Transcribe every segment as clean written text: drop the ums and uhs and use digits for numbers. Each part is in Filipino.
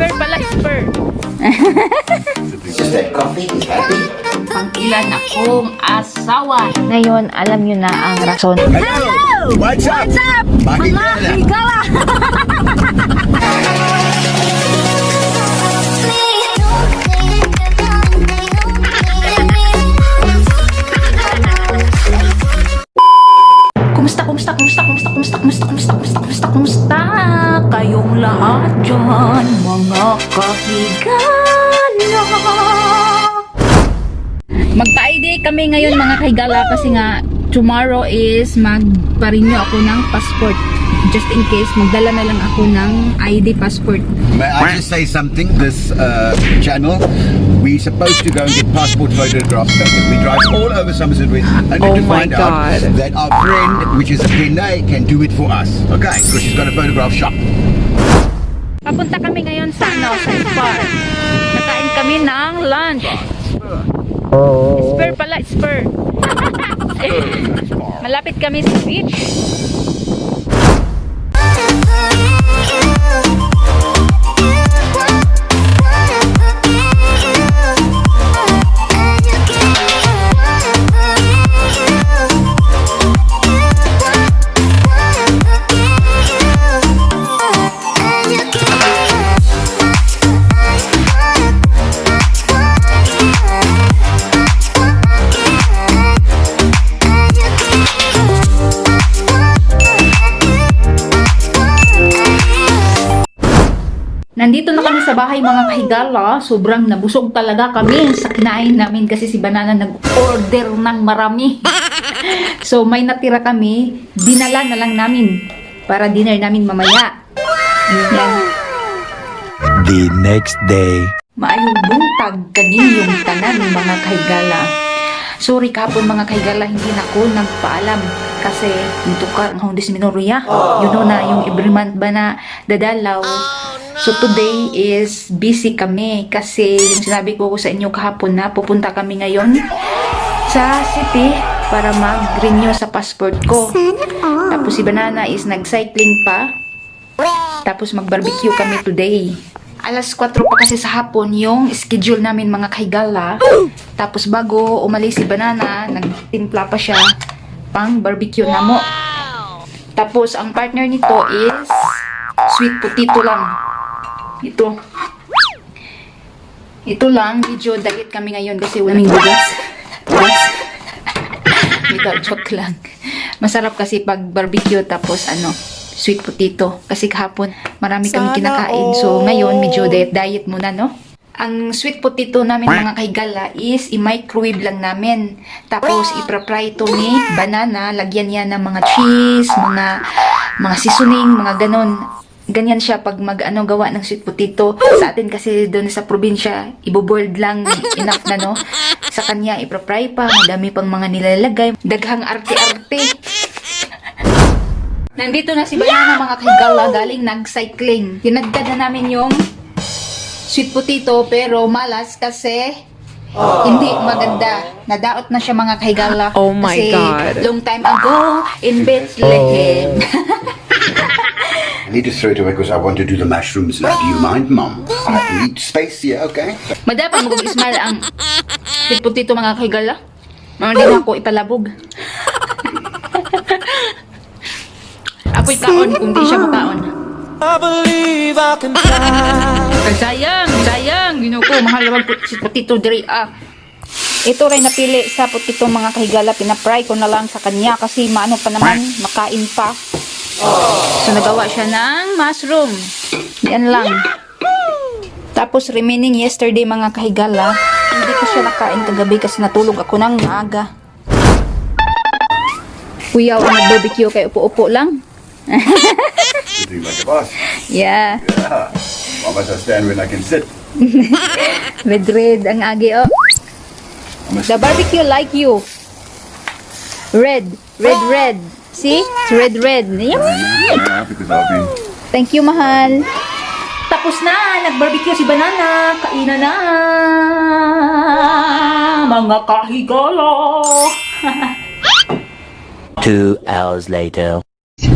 Spur pala, spur. Just that coffee is happy. Pang-ilan akong asawa. Ngayon, alam nyo na ang rason. Hello! What's up? Mga Higala! Kumusta kayong lahat dyan, mga kahigala? Magpa-ID kami ngayon mga kahigala kasi nga tomorrow is magpa-renew ako ng passport. Just in case, magdala na lang ako ng ID passport. May I just say something? This channel, we supposed to go and get passport photographs taken. We drive all over Somerset with only to find out that our friend, which is a Pinay, can do it for us. Okay, so she's got a photograph shop. Papunta kami ngayon sa Spar. Nakain kami ng lunch. Spur pala, spur. Malapit kami sa beach. Nandito na kami sa bahay mga kahigala. Sobrang nabusog talaga kami sa kinain namin kasi si Banana nag-order ng marami. So may natira kami, dinala na lang namin para dinner namin mamaya. Yan. The next day. Maayong buntag kaniyong tanan mga kahigala. Sorry kapon mga kahigala, hindi na ko nagpaalam kasi yung tukar ng dysmenorrhea. You know na yung every month ba na dadalaw. So today is busy kami kasi yung sinabi ko sa inyo kahapon na pupunta kami ngayon sa city para mag-renew sa passport ko. Tapos si Banana is nag-cycling pa. Tapos mag-barbecue kami today. Alas 4 pa kasi sa hapon yung schedule namin mga kahigala. Tapos bago umalis si Banana, nagtimpla pa siya pang barbecue na mo. Tapos ang partner nito is sweet potato lang. Ito lang, medyo diet kami ngayon kasi walang bigas. Without joke lang. Masarap kasi pag barbecue tapos sweet potato. Kasi kahapon marami kami kinakain. So ngayon medyo diet muna, no? Ang sweet potato namin mga kahigala is i-microwave lang namin. Tapos ipra-fry ito ni Banana. Lagyan niya ng mga cheese, mga seasoning, mga ganon. Ganyan siya pag gawa ng sweet potato. Sa atin kasi doon sa probinsya, iboboiled lang enough na, no? Sa kanya, ipra-fry pa. Madami pang mga nilalagay. Daghang arte-arte. Nandito na si Banana mga kahigala, galing nag-cycling. Dinagdag na namin yung sweet potato pero malas kasi hindi maganda. Nadaot na siya mga kahigala. Oh my God. Long time ago in Bethlehem. I need to throw it away because I want to do the mushrooms now. Do you mind, Mom? I need space here, okay? Madapang mag-ismal ang sweet potato mga kahigala. Mga din ako ipalabog. Ako'y kaon kung di siya makaon. I believe I can fly. Sayang, ginuko, mahal naman sweet potato diri. Ito rin napili sa potato mga kahigala, pinapry ko na lang sa kanya kasi maano pa naman, makain pa. So nagawa siya ng mushroom. Yan lang. Tapos remaining yesterday mga kahigala, hindi ko siya nakain kagabi kasi natulog ako ng maaga. Kuya, nag-barbecue kay upo-upo lang. You think like a boss? Yeah. Yeah. Why must I stand when I can sit? Red ang agi, oh. The barbecue like you. Red. See? It's red. Yeah, because I've been... Thank you, mahal. Tapos na, nag-barbecue si Banana. Kainan na. Mga kahigala. 2 hours later.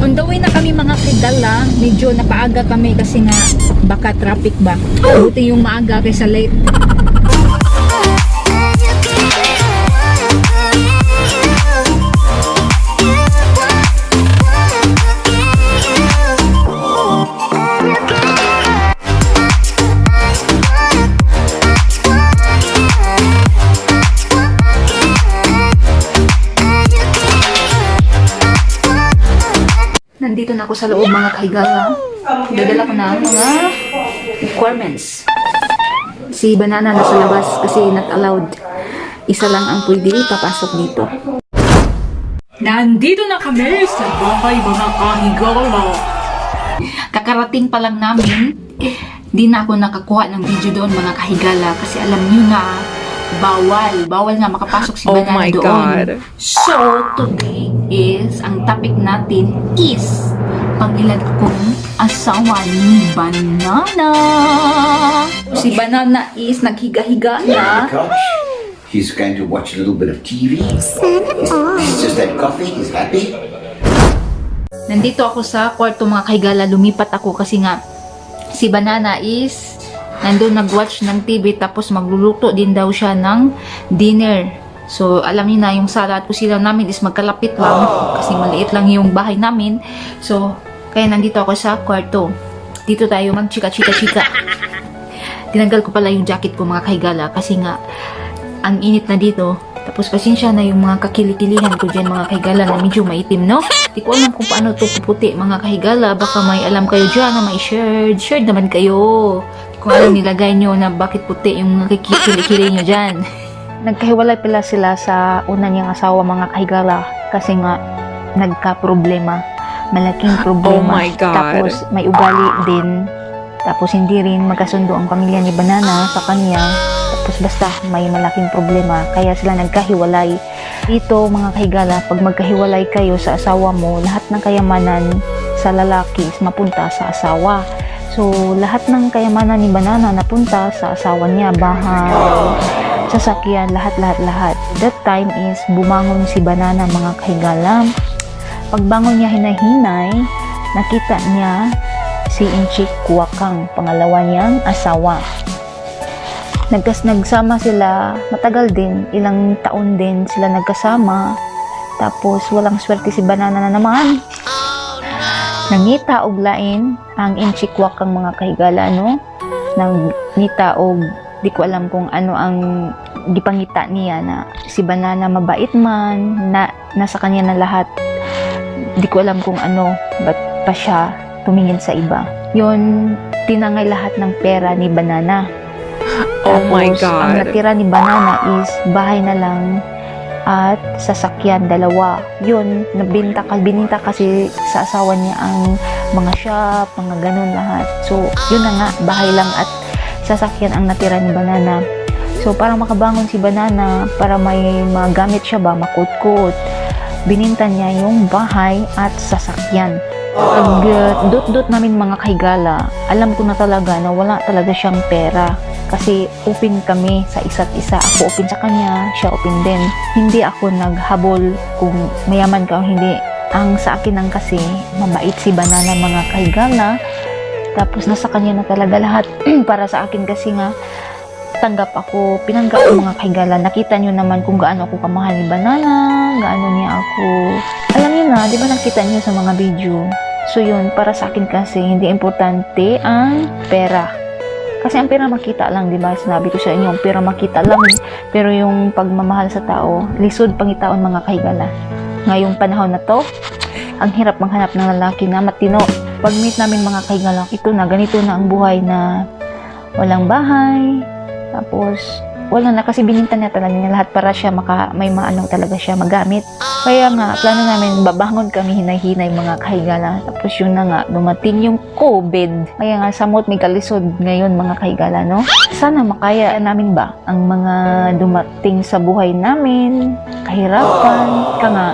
On the way na kami mga kahigala. Medyo napaaga kami kasi nga Baka traffic ba? Buti yung maaga kaysa late. Nandito na ako sa loob mga kahigala. Dadala ko na ang mga requirements. Si Banana nasa labas kasi not allowed. Isa lang ang pwede papasok dito. Nandito na kami sa bahay mga kahigala. Kakarating pa lang namin. Di na ako nakakuha ng video doon mga kahigala kasi alam niyo na bawal nga makapasok si Banana doon. God. So, today is, ang topic natin is pangilan akong asawa ni Banana. Si Banana is naghiga-higa na. He's going to watch a little bit of TV. He's just had coffee. He's happy. Nandito ako sa kwarto mga kahigala. Lumipat ako kasi nga si Banana is nandun nag-watch ng TV tapos magluluto din daw siya ng dinner. So, alam niyo na yung sala at kusina namin is magkalapit lang kasi maliit lang yung bahay namin. So, kaya nandito ako sa kwarto. Dito tayo mag-chika-chika-chika. Tinanggal ko pala yung jacket ko mga kahigala kasi nga ang init na dito. Tapos pasensya na yung mga kakilikilihan ko dyan mga kahigala na medyo maitim, no? Di ko alam kung paano to puputi mga kahigala. Baka may alam kayo dyan na may shared. Shared naman kayo. Kung alam nilagay nyo na bakit puti yung kilikili nyo dyan. Nagkahiwalay pala sila sa una niyang asawa mga kahigala kasi nga nagka-problema. Malaking problema. Oh my God. Tapos may ugali din. Tapos hindi rin magkasundo ang pamilya ni Banana sa kanya. Tapos basta may malaking problema. Kaya sila nagkahiwalay. Dito mga kahigala, pag magkahiwalay kayo sa asawa mo, lahat ng kayamanan sa lalaki is mapunta sa asawa. So, lahat ng kayamanan ni Banana napunta sa asawa niya, bahay, sasakyan, lahat. That time is bumangon si Banana mga kahigala. Pagbangon niya hinahinay, nakita niya si Inchik Kuwakang, pangalawa niyang asawa. Nagsama sila, matagal din, ilang taon din sila nagkasama. Tapos walang swerte si Banana na naman. Nangita og lain ang Inchik Kuwakang mga kahigala, no? Nangita og di ko alam kung ano ang gipangita niya na si Banana mabait man, na nasa kanya na lahat. Di ko alam kung ano, ba't pa siya tumingin sa iba. Yun, tinangay lahat ng pera ni Banana. Oh my Tapos, ang God. natira ni Banana is bahay na lang at sasakyan, dalawa. Yun, bininta kasi sa asawa niya ang mga shop, mga ganun lahat. So, yun na nga, bahay lang at sasakyan ang natira ni Banana. So, para makabangon si Banana, para may magamit siya ba, makutkot, bininta niya yung bahay at sasakyan. Pag dot-dot namin mga kahigala, alam ko na talaga na wala talaga siyang pera. Kasi open kami sa isa't isa. Ako open sa kanya, siya open din. Hindi ako naghabol kung mayaman ka o hindi. Ang sa akin lang kasi, mabait si Banana mga kahigala. Tapos nasa kanya na talaga lahat. Para sa akin kasi nga, pinanggap ko mga kahigala. Nakita nyo naman kung gaano ako kamahal ni Banana, gaano niya ako. Alam niyo na, di ba nakita niyo sa mga video? So yun, para sa akin kasi, hindi importante ang pera. Kasi ang pera makita lang, di ba? Sinabi ko sa inyo, ang pera makita lang. Pero yung pagmamahal sa tao, lisod pangitaon mga kahigala. Ngayong panahon na to, ang hirap manghanap ng lalaki na matino. Pag meet namin mga kahigala, ito na, ganito na ang buhay na walang bahay. Tapos, wala na kasi bininta niya talaga niya lahat para siya may maanong talaga siya magamit. Kaya nga, plano namin, babangon kami hinay-hinay mga kahigala. Tapos yun na nga, dumating yung COVID. Kaya nga, samot may kalisod ngayon mga kahigala, no? Sana makaya namin ba ang mga dumating sa buhay namin, kahirapan, ka nga,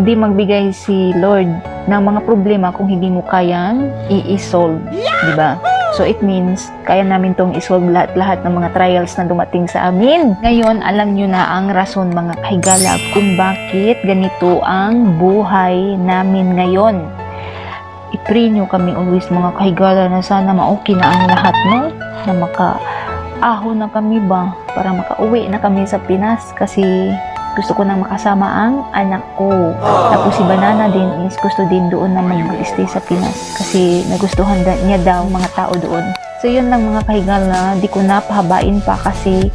di magbigay si Lord ng mga problema kung hindi mo kayang i-solve, di ba? So it means, kaya namin tong isolve lahat ng mga trials na dumating sa amin. Ngayon, alam nyo na ang rason mga kahigala kung bakit ganito ang buhay namin ngayon. i-pray nyo kami always mga kahigala na sana ma-okay na ang lahat, no? Na maka-ahon na kami ba para makauwi na kami sa Pinas kasi gusto ko na makasama ang anak ko. Tapos si Banana din is gusto din doon naman mag-stay sa Pinas kasi nagustuhan niya daw mga tao doon. So yun lang mga kahigala, di ko na pahabain pa kasi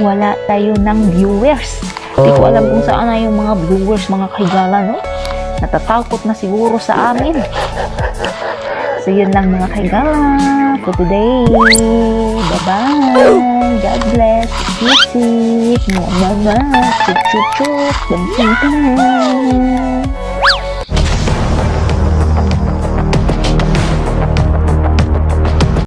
wala tayo ng viewers. Di ko alam kung saan na yung mga viewers mga kahigala, no? Natatakot na siguro sa amin. So yun lang mga kahigala for today. Bye-bye. God bless. Visit. Mwah, mwah, mwah. Chup, chup, chup. Bye-bye.